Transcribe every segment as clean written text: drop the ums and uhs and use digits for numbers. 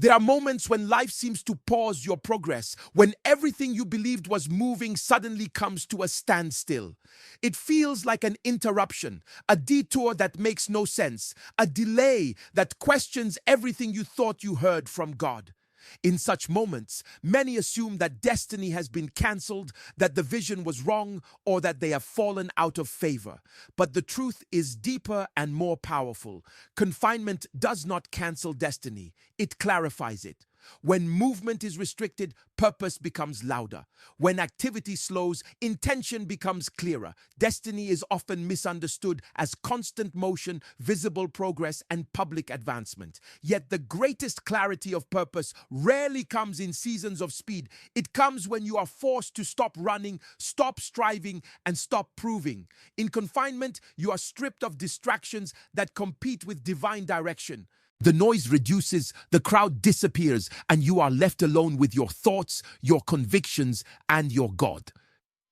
There are moments when life seems to pause your progress, when everything you believed was moving suddenly comes to a standstill. It feels like an interruption, a detour that makes no sense, a delay that questions everything you thought you heard from God. In such moments, many assume that destiny has been cancelled, that the vision was wrong, or that they have fallen out of favor. But the truth is deeper and more powerful. Confinement does not cancel destiny, it clarifies it. When movement is restricted, purpose becomes louder. When activity slows, intention becomes clearer. Destiny is often misunderstood as constant motion, visible progress, and public advancement. Yet the greatest clarity of purpose rarely comes in seasons of speed. It comes when you are forced to stop running, stop striving, and stop proving. In confinement, you are stripped of distractions that compete with divine direction. The noise reduces, the crowd disappears, and you are left alone with your thoughts, your convictions, and your God.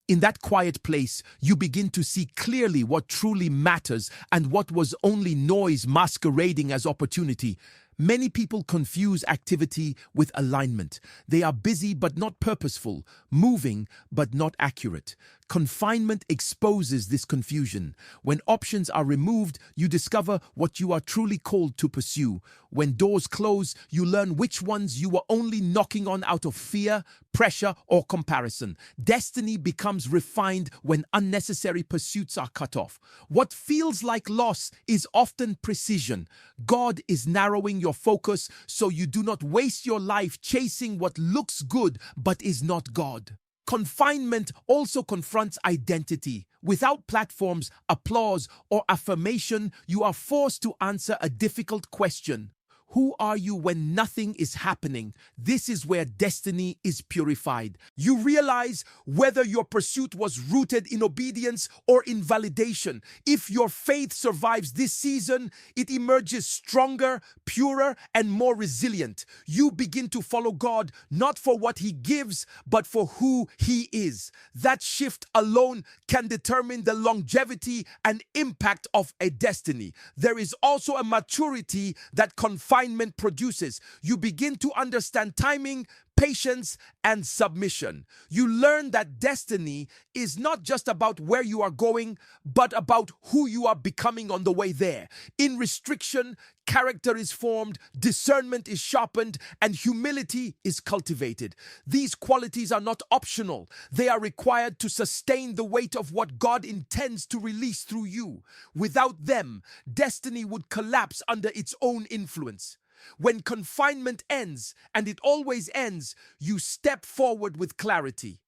In that quiet place, you begin to see clearly what truly matters and what was only noise masquerading as opportunity. Many people confuse activity with alignment. They are busy but not purposeful, moving but not accurate. Confinement exposes this confusion. When options are removed, you discover what you are truly called to pursue. When doors close, you learn which ones you were only knocking on out of fear, pressure, or comparison. Destiny becomes refined when unnecessary pursuits are cut off. What feels like loss is often precision. God is narrowing your focus so you do not waste your life chasing what looks good but is not God. Confinement also confronts identity. Without platforms, applause, or affirmation, you are forced to answer a difficult question. Who are you when nothing is happening? This is where destiny is purified. You realize whether your pursuit was rooted in obedience or in validation. If your faith survives this season, it emerges stronger, purer, and more resilient. You begin to follow God not for what He gives, but for who He is. That shift alone can determine the longevity and impact of a destiny. There is also a maturity that confinement produces. You begin to understand timing, patience, and submission. You learn that destiny is not just about where you are going, but about who you are becoming on the way there. In restriction, character is formed, discernment is sharpened, and humility is cultivated. These qualities are not optional. They are required to sustain the weight of what God intends to release through you. Without them, destiny would collapse under its own influence. When confinement ends, and it always ends, you step forward with clarity.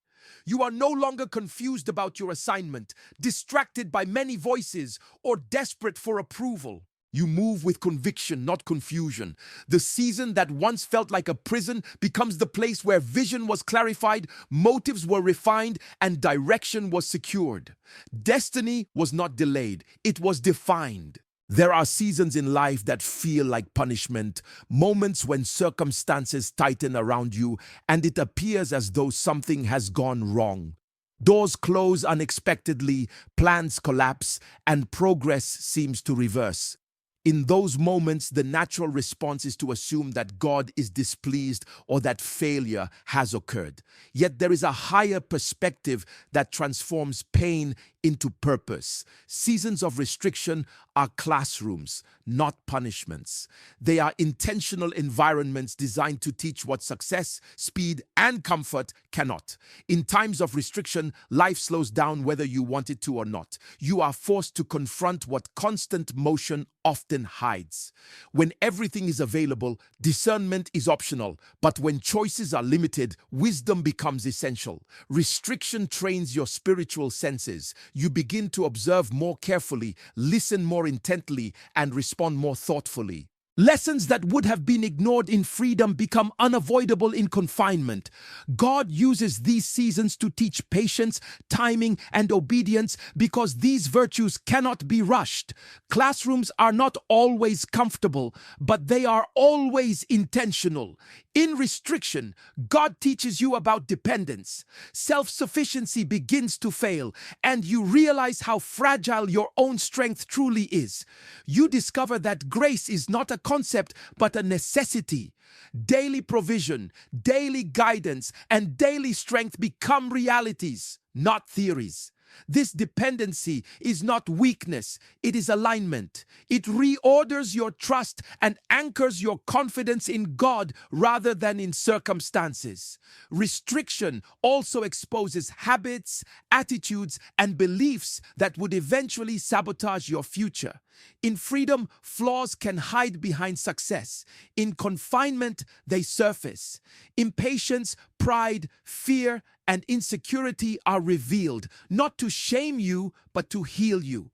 You are no longer confused about your assignment, distracted by many voices, or desperate for approval. You move with conviction, not confusion. The season that once felt like a prison becomes the place where vision was clarified, motives were refined, and direction was secured. Destiny was not delayed, it was defined. There are seasons in life that feel like punishment, moments when circumstances tighten around you and it appears as though something has gone wrong. Doors close unexpectedly, plans collapse, and progress seems to reverse. In those moments, the natural response is to assume that God is displeased or that failure has occurred. Yet there is a higher perspective that transforms pain into purpose. Seasons of restriction are classrooms, not punishments. They are intentional environments designed to teach what success, speed, and comfort cannot. In times of restriction, life slows down whether you want it to or not. You are forced to confront what constant motion often hides. When everything is available, discernment is optional, but when choices are limited, wisdom becomes essential. Restriction trains your spiritual senses. You begin to observe more carefully, listen more intently, and respond more thoughtfully. Lessons that would have been ignored in freedom become unavoidable in confinement. God uses these seasons to teach patience, timing, and obedience because these virtues cannot be rushed. Classrooms are not always comfortable, but they are always intentional. In restriction, God teaches you about dependence. Self-sufficiency begins to fail, and you realize how fragile your own strength truly is. You discover that grace is not a concept but a necessity. Daily provision, daily guidance, and daily strength become realities, not theories. This dependency is not weakness, it is alignment. It reorders your trust and anchors your confidence in God rather than in circumstances. Restriction also exposes habits, attitudes, and beliefs that would eventually sabotage your future. In freedom, flaws can hide behind success. In confinement, they surface. Impatience, pride, fear, and insecurity are revealed, not to shame you, but to heal you.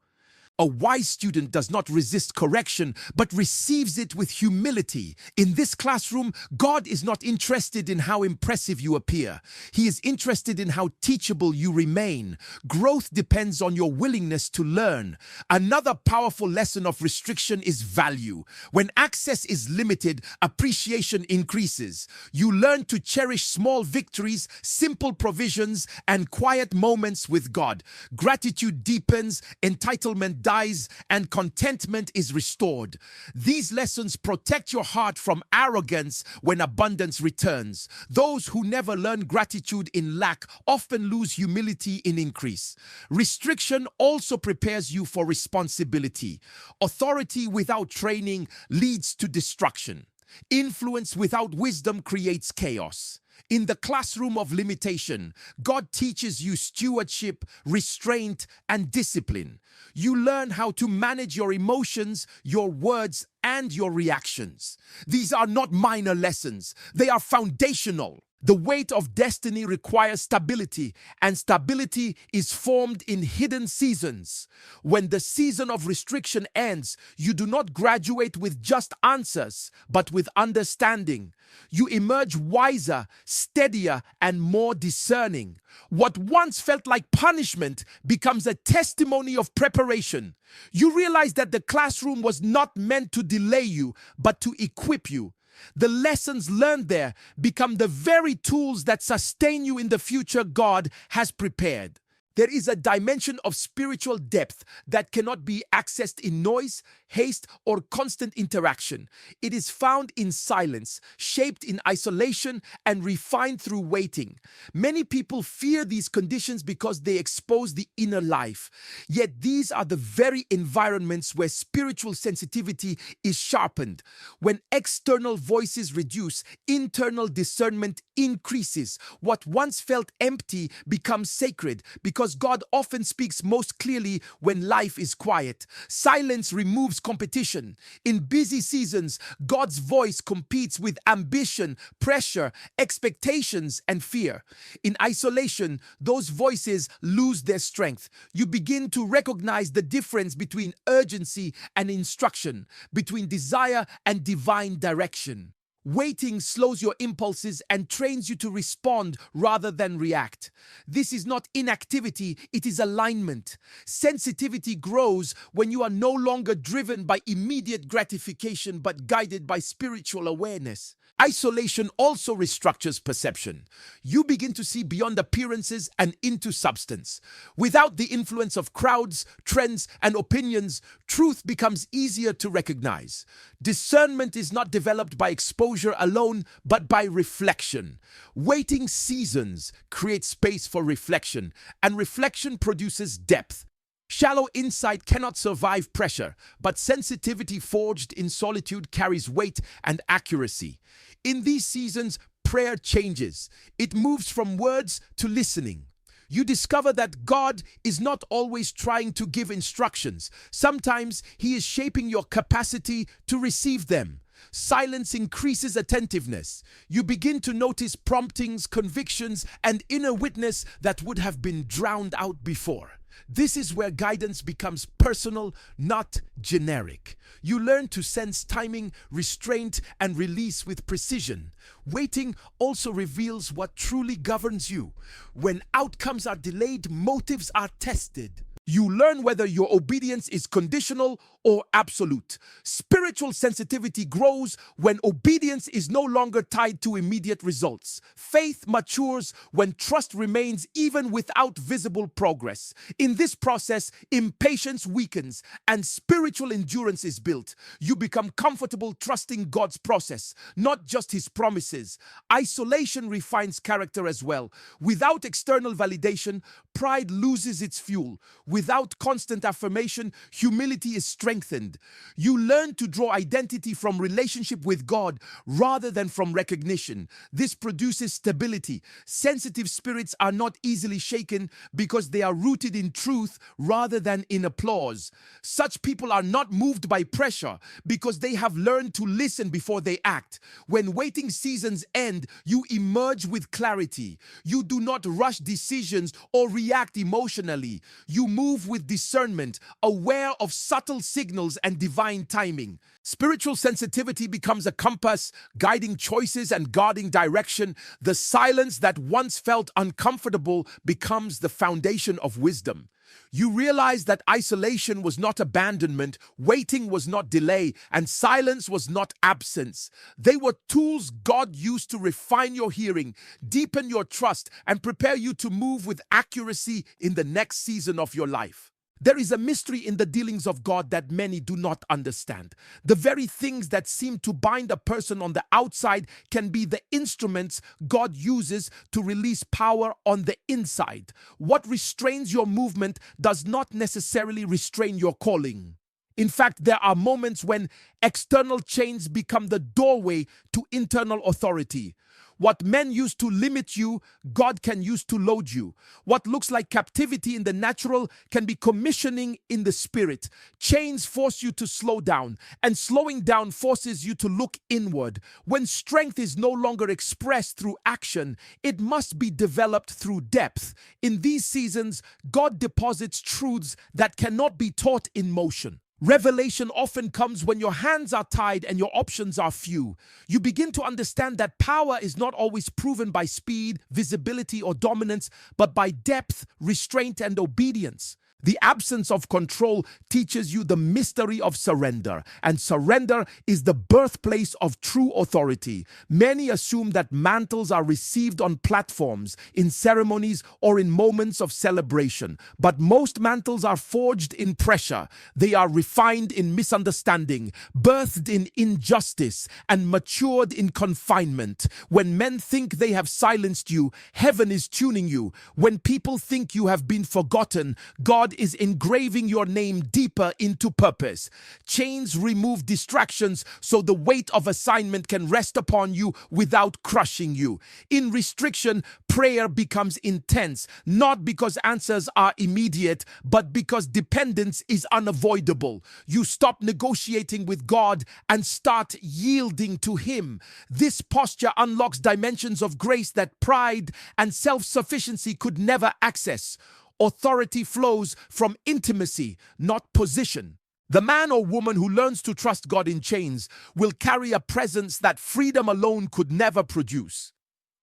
A wise student does not resist correction, but receives it with humility. In this classroom, God is not interested in how impressive you appear. He is interested in how teachable you remain. Growth depends on your willingness to learn. Another powerful lesson of restriction is value. When access is limited, appreciation increases. You learn to cherish small victories, simple provisions, and quiet moments with God. Gratitude deepens, entitlement dies, and contentment is restored. These lessons protect your heart from arrogance when abundance returns. Those who never learn gratitude in lack often lose humility in increase. Restriction also prepares you for responsibility. Authority without training leads to destruction. Influence without wisdom creates chaos. In the classroom of limitation, God teaches you stewardship, restraint, and discipline. You learn how to manage your emotions, your words, and your reactions. These are not minor lessons, they are foundational. The weight of destiny requires stability, and stability is formed in hidden seasons. When the season of restriction ends, you do not graduate with just answers, but with understanding. You emerge wiser, steadier, and more discerning. What once felt like punishment becomes a testimony of preparation. You realize that the classroom was not meant to delay you, but to equip you. The lessons learned there become the very tools that sustain you in the future God has prepared. There is a dimension of spiritual depth that cannot be accessed in noise, haste, or constant interaction. It is found in silence, shaped in isolation, and refined through waiting. Many people fear these conditions because they expose the inner life. Yet these are the very environments where spiritual sensitivity is sharpened. When external voices reduce, internal discernment increases. What once felt empty becomes sacred because God often speaks most clearly when life is quiet. Silence removes competition. In busy seasons, God's voice competes with ambition, pressure, expectations, and fear. In isolation, those voices lose their strength. You begin to recognize the difference between urgency and instruction, between desire and divine direction. Waiting slows your impulses and trains you to respond rather than react. This is not inactivity, it is alignment. Sensitivity grows when you are no longer driven by immediate gratification but guided by spiritual awareness. Isolation also restructures perception. You begin to see beyond appearances and into substance. Without the influence of crowds, trends, and opinions, truth becomes easier to recognize. Discernment is not developed by exposure alone, but by reflection. Waiting seasons create space for reflection, and reflection produces depth. Shallow insight cannot survive pressure, but sensitivity forged in solitude carries weight and accuracy. In these seasons, prayer changes. It moves from words to listening. You discover that God is not always trying to give instructions. Sometimes He is shaping your capacity to receive them. Silence increases attentiveness. You begin to notice promptings, convictions, and inner witness that would have been drowned out before. This is where guidance becomes personal, not generic. You learn to sense timing, restraint, and release with precision. Waiting also reveals what truly governs you. When outcomes are delayed, motives are tested. You learn whether your obedience is conditional or absolute. Spiritual sensitivity grows when obedience is no longer tied to immediate results. Faith matures when trust remains even without visible progress. In this process, impatience weakens and spiritual endurance is built. You become comfortable trusting God's process, not just His promises. Isolation refines character as well. Without external validation, pride loses its fuel. Without constant affirmation, humility is strengthened. You learn to draw identity from relationship with God rather than from recognition. This produces stability. Sensitive spirits are not easily shaken because they are rooted in truth rather than in applause. Such people are not moved by pressure because they have learned to listen before they act. When waiting seasons end, you emerge with clarity. You do not rush decisions or react emotionally. You move with discernment, aware of subtle signals and divine timing. Spiritual sensitivity becomes a compass, guiding choices and guarding direction. The silence that once felt uncomfortable becomes the foundation of wisdom. You realize that isolation was not abandonment, waiting was not delay, and silence was not absence. They were tools God used to refine your hearing, deepen your trust, and prepare you to move with accuracy in the next season of your life. There is a mystery in the dealings of God that many do not understand. The very things that seem to bind a person on the outside can be the instruments God uses to release power on the inside. What restrains your movement does not necessarily restrain your calling. In fact, there are moments when external chains become the doorway to internal authority. What men use to limit you, God can use to load you. What looks like captivity in the natural can be commissioning in the spirit. Chains force you to slow down, and slowing down forces you to look inward. When strength is no longer expressed through action, it must be developed through depth. In these seasons, God deposits truths that cannot be taught in motion. Revelation often comes when your hands are tied and your options are few. You begin to understand that power is not always proven by speed, visibility, or dominance, but by depth, restraint, and obedience. The absence of control teaches you the mystery of surrender, and surrender is the birthplace of true authority. Many assume that mantles are received on platforms, in ceremonies, or in moments of celebration. But most mantles are forged in pressure. They are refined in misunderstanding, birthed in injustice, and matured in confinement. When men think they have silenced you, heaven is tuning you. When people think you have been forgotten, God is engraving your name deeper into purpose. Chains remove distractions so the weight of assignment can rest upon you without crushing you. In restriction, prayer becomes intense, not because answers are immediate, but because dependence is unavoidable. You stop negotiating with God and start yielding to Him. This posture unlocks dimensions of grace that pride and self-sufficiency could never access. Authority flows from intimacy, not position. The man or woman who learns to trust God in chains will carry a presence that freedom alone could never produce.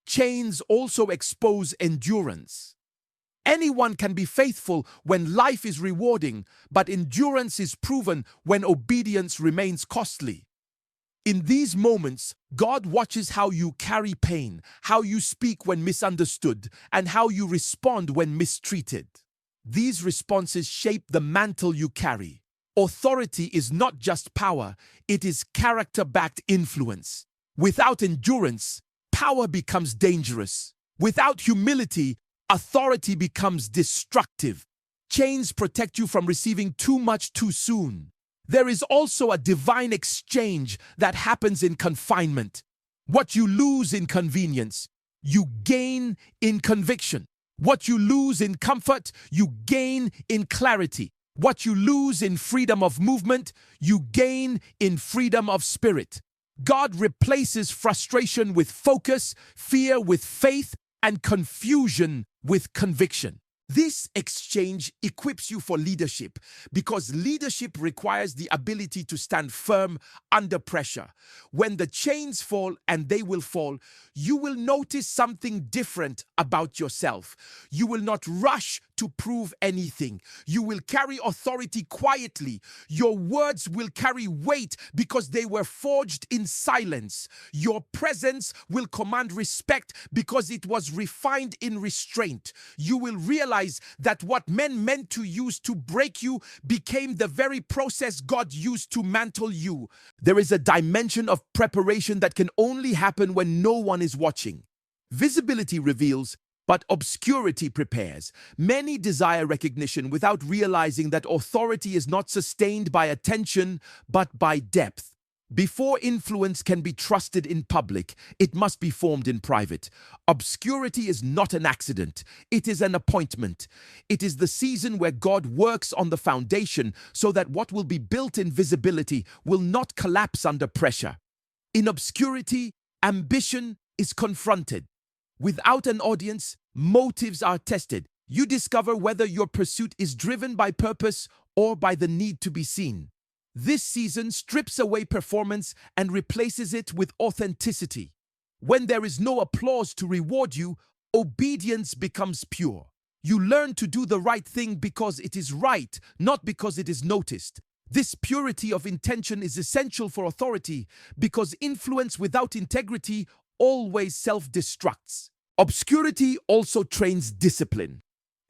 Chains also expose endurance. Anyone can be faithful when life is rewarding, but endurance is proven when obedience remains costly. In these moments, God watches how you carry pain, how you speak when misunderstood, and how you respond when mistreated. These responses shape the mantle you carry. Authority is not just power, it is character-backed influence. Without endurance, power becomes dangerous. Without humility, authority becomes destructive. Chains protect you from receiving too much too soon. There is also a divine exchange that happens in confinement. What you lose in convenience, you gain in conviction. What you lose in comfort, you gain in clarity. What you lose in freedom of movement, you gain in freedom of spirit. God replaces frustration with focus, fear with faith, and confusion with conviction. This exchange equips you for leadership because leadership requires the ability to stand firm under pressure. When the chains fall, and they will fall, you will notice something different about yourself. You will not rush to prove anything. You will carry authority quietly. Your words will carry weight because they were forged in silence. Your presence will command respect because it was refined in restraint. You will realize that what men meant to use to break you became the very process God used to mantle you. There is a dimension of preparation that can only happen when no one is watching. Visibility reveals, but obscurity prepares. Many desire recognition without realizing that authority is not sustained by attention, but by depth. Before influence can be trusted in public, it must be formed in private. Obscurity is not an accident. It is an appointment. It is the season where God works on the foundation so that what will be built in visibility will not collapse under pressure. In obscurity, ambition is confronted. Without an audience, motives are tested. You discover whether your pursuit is driven by purpose or by the need to be seen. This season strips away performance and replaces it with authenticity. When there is no applause to reward you, obedience becomes pure. You learn to do the right thing because it is right, not because it is noticed. This purity of intention is essential for authority because influence without integrity always self-destructs. Obscurity also trains discipline.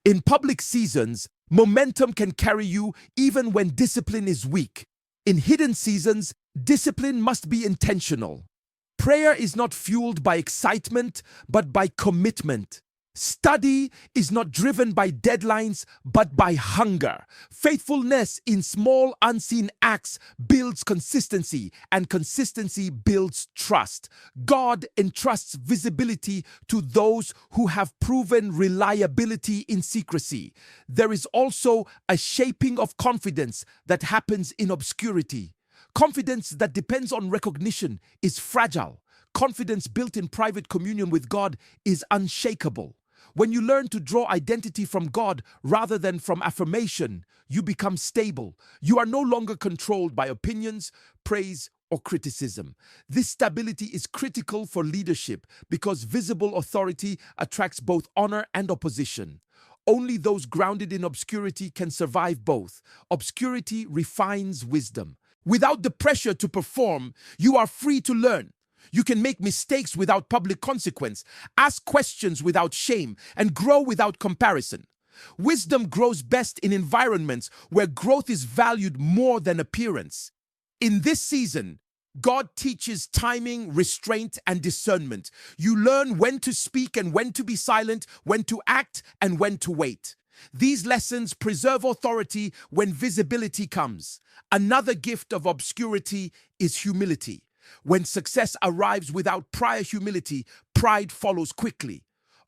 In public seasons, momentum can carry you even when discipline is weak. In hidden seasons, discipline must be intentional. Prayer is not fueled by excitement, but by commitment. Study is not driven by deadlines, but by hunger. Faithfulness in small, unseen acts builds consistency, and consistency builds trust. God entrusts visibility to those who have proven reliability in secrecy. There is also a shaping of confidence that happens in obscurity. Confidence that depends on recognition is fragile. Confidence built in private communion with God is unshakable. When you learn to draw identity from God rather than from affirmation, you become stable. You are no longer controlled by opinions, praise, or criticism. This stability is critical for leadership because visible authority attracts both honor and opposition. Only those grounded in obscurity can survive both. Obscurity refines wisdom. Without the pressure to perform, you are free to learn. You can make mistakes without public consequence, ask questions without shame, and grow without comparison. Wisdom grows best in environments where growth is valued more than appearance. In this season, God teaches timing, restraint, and discernment. You learn when to speak and when to be silent, when to act and when to wait. These lessons preserve authority when visibility comes. Another gift of obscurity is humility. When success arrives without prior humility, pride follows quickly.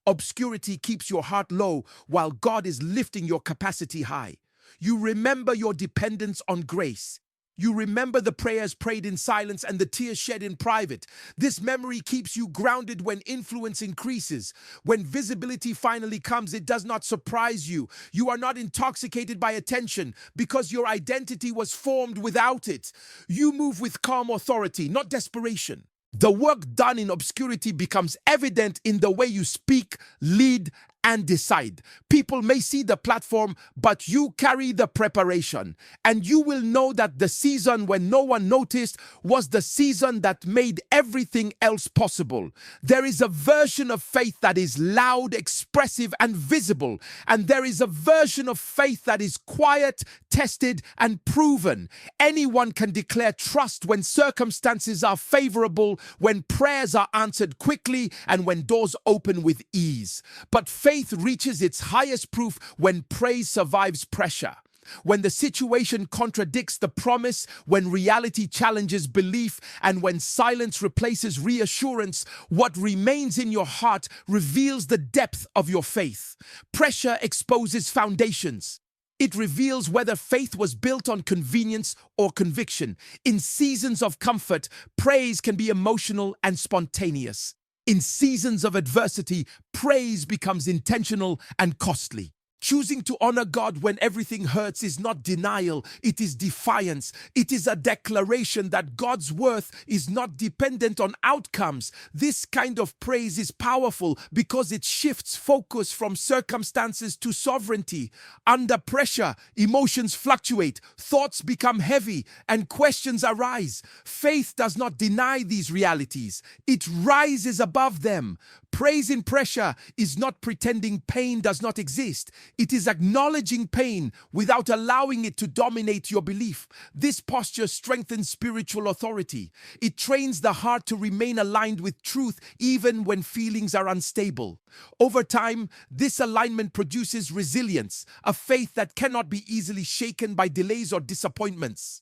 Obscurity keeps your heart low while God is lifting your capacity high. You remember your dependence on grace. You remember the prayers prayed in silence and the tears shed in private. This memory keeps you grounded when influence increases. When visibility finally comes, it does not surprise you. You are not intoxicated by attention because your identity was formed without it. You move with calm authority, not desperation. The work done in obscurity becomes evident in the way you speak, lead, and decide. People may see the platform, but you carry the preparation. And you will know that the season when no one noticed was the season that made everything else possible. There is a version of faith that is loud, expressive, and visible. And there is a version of faith that is quiet, tested, and proven. Anyone can declare trust when circumstances are favorable, when prayers are answered quickly, and when doors open with ease. But faith reaches its highest proof when praise survives pressure. When the situation contradicts the promise, when reality challenges belief, and when silence replaces reassurance, what remains in your heart reveals the depth of your faith. Pressure exposes foundations. It reveals whether faith was built on convenience or conviction. In seasons of comfort, praise can be emotional and spontaneous. In seasons of adversity, praise becomes intentional and costly. Choosing to honor God when everything hurts is not denial, it is defiance. It is a declaration that God's worth is not dependent on outcomes. This kind of praise is powerful because it shifts focus from circumstances to sovereignty. Under pressure, emotions fluctuate, thoughts become heavy, and questions arise. Faith does not deny these realities, it rises above them. Praise in pressure is not pretending pain does not exist. It is acknowledging pain without allowing it to dominate your belief. This posture strengthens spiritual authority. It trains the heart to remain aligned with truth even when feelings are unstable. Over time, this alignment produces resilience, a faith that cannot be easily shaken by delays or disappointments.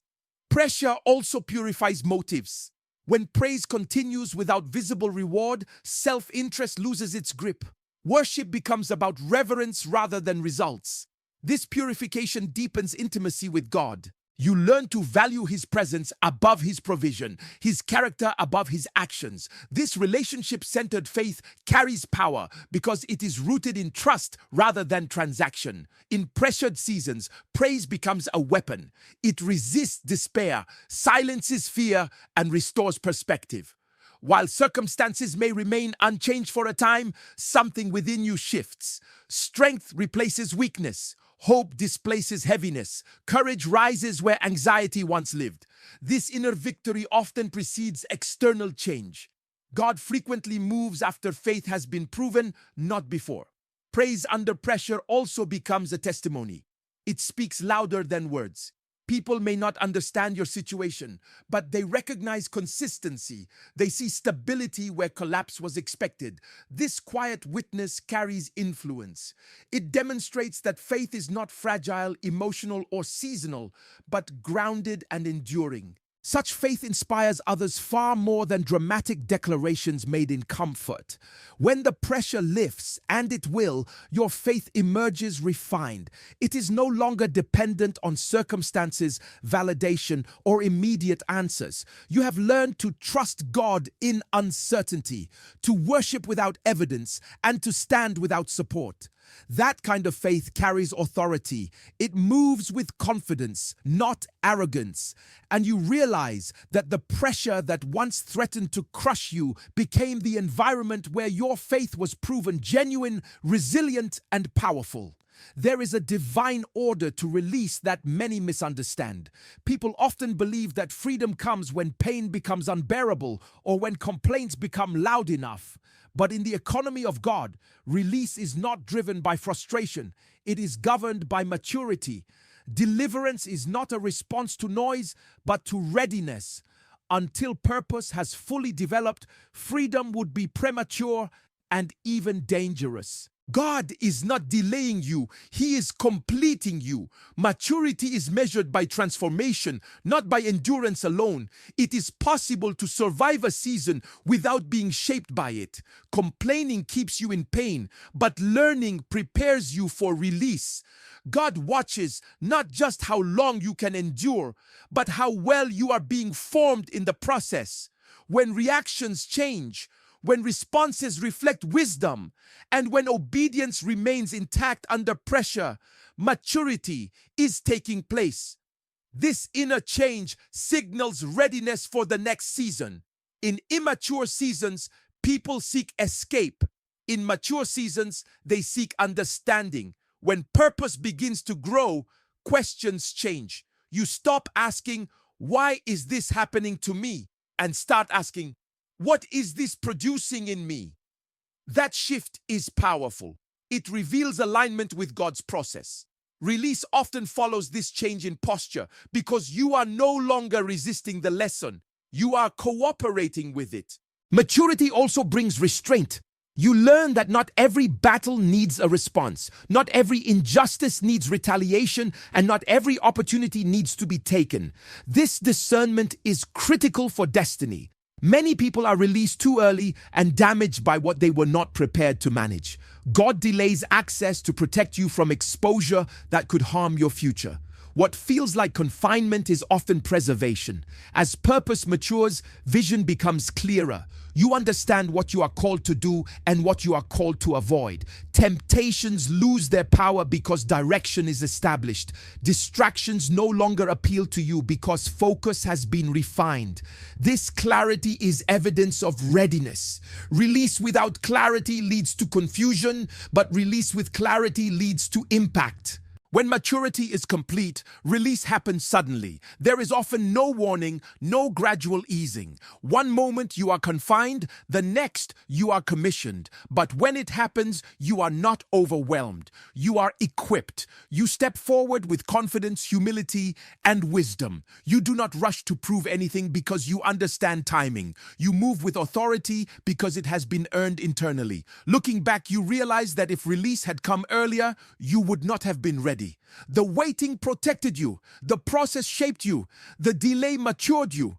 Pressure also purifies motives. When praise continues without visible reward, self-interest loses its grip. Worship becomes about reverence rather than results. This purification deepens intimacy with God. You learn to value His presence above His provision, His character above His actions. This relationship-centered faith carries power because it is rooted in trust rather than transaction. In pressured seasons, praise becomes a weapon. It resists despair, silences fear, and restores perspective. While circumstances may remain unchanged for a time, something within you shifts. Strength replaces weakness. Hope displaces heaviness. Courage rises where anxiety once lived. This inner victory often precedes external change. God frequently moves after faith has been proven, not before. Praise under pressure also becomes a testimony. It speaks louder than words. People may not understand your situation, but they recognize consistency. They see stability where collapse was expected. This quiet witness carries influence. It demonstrates that faith is not fragile, emotional, or seasonal, but grounded and enduring. Such faith inspires others far more than dramatic declarations made in comfort. When the pressure lifts, and it will, your faith emerges refined. It is no longer dependent on circumstances, validation, or immediate answers. You have learned to trust God in uncertainty, to worship without evidence, and to stand without support. That kind of faith carries authority. It moves with confidence, not arrogance. And you realize that the pressure that once threatened to crush you became the environment where your faith was proven genuine, resilient, and powerful. There is a divine order to release that many misunderstand. People often believe that freedom comes when pain becomes unbearable or when complaints become loud enough. But in the economy of God, release is not driven by frustration. It is governed by maturity. Deliverance is not a response to noise, but to readiness. Until purpose has fully developed, freedom would be premature and even dangerous. God is not delaying you, He is completing you. Maturity is measured by transformation, not by endurance alone. It is possible to survive a season without being shaped by it. Complaining keeps you in pain, but learning prepares you for release. God watches not just how long you can endure, but how well you are being formed in the process. When reactions change, when responses reflect wisdom, and when obedience remains intact under pressure, maturity is taking place. This inner change signals readiness for the next season. In immature seasons, people seek escape. In mature seasons, they seek understanding. When purpose begins to grow, questions change. You stop asking, "Why is this happening to me?" and start asking, "What is this producing in me?" That shift is powerful. It reveals alignment with God's process. Release often follows this change in posture because you are no longer resisting the lesson. You are cooperating with it. Maturity also brings restraint. You learn that not every battle needs a response. Not every injustice needs retaliation, and not every opportunity needs to be taken. This discernment is critical for destiny. Many people are released too early and damaged by what they were not prepared to manage. God delays access to protect you from exposure that could harm your future. What feels like confinement is often preservation. As purpose matures, vision becomes clearer. You understand what you are called to do and what you are called to avoid. Temptations lose their power because direction is established. Distractions no longer appeal to you because focus has been refined. This clarity is evidence of readiness. Release without clarity leads to confusion, but release with clarity leads to impact. When maturity is complete, release happens suddenly. There is often no warning, no gradual easing. One moment you are confined, the next you are commissioned. But when it happens, you are not overwhelmed. You are equipped. You step forward with confidence, humility, and wisdom. You do not rush to prove anything because you understand timing. You move with authority because it has been earned internally. Looking back, you realize that if release had come earlier, you would not have been ready. The waiting protected you, the process shaped you, the delay matured you.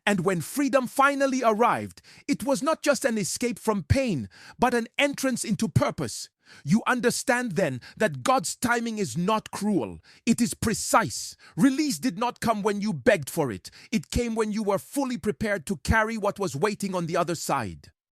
And when freedom finally arrived, it was not just an escape from pain, but an entrance into purpose. You understand then that God's timing is not cruel. It is precise. Release did not come when you begged for it. It came when you were fully prepared to carry what was waiting on the other side.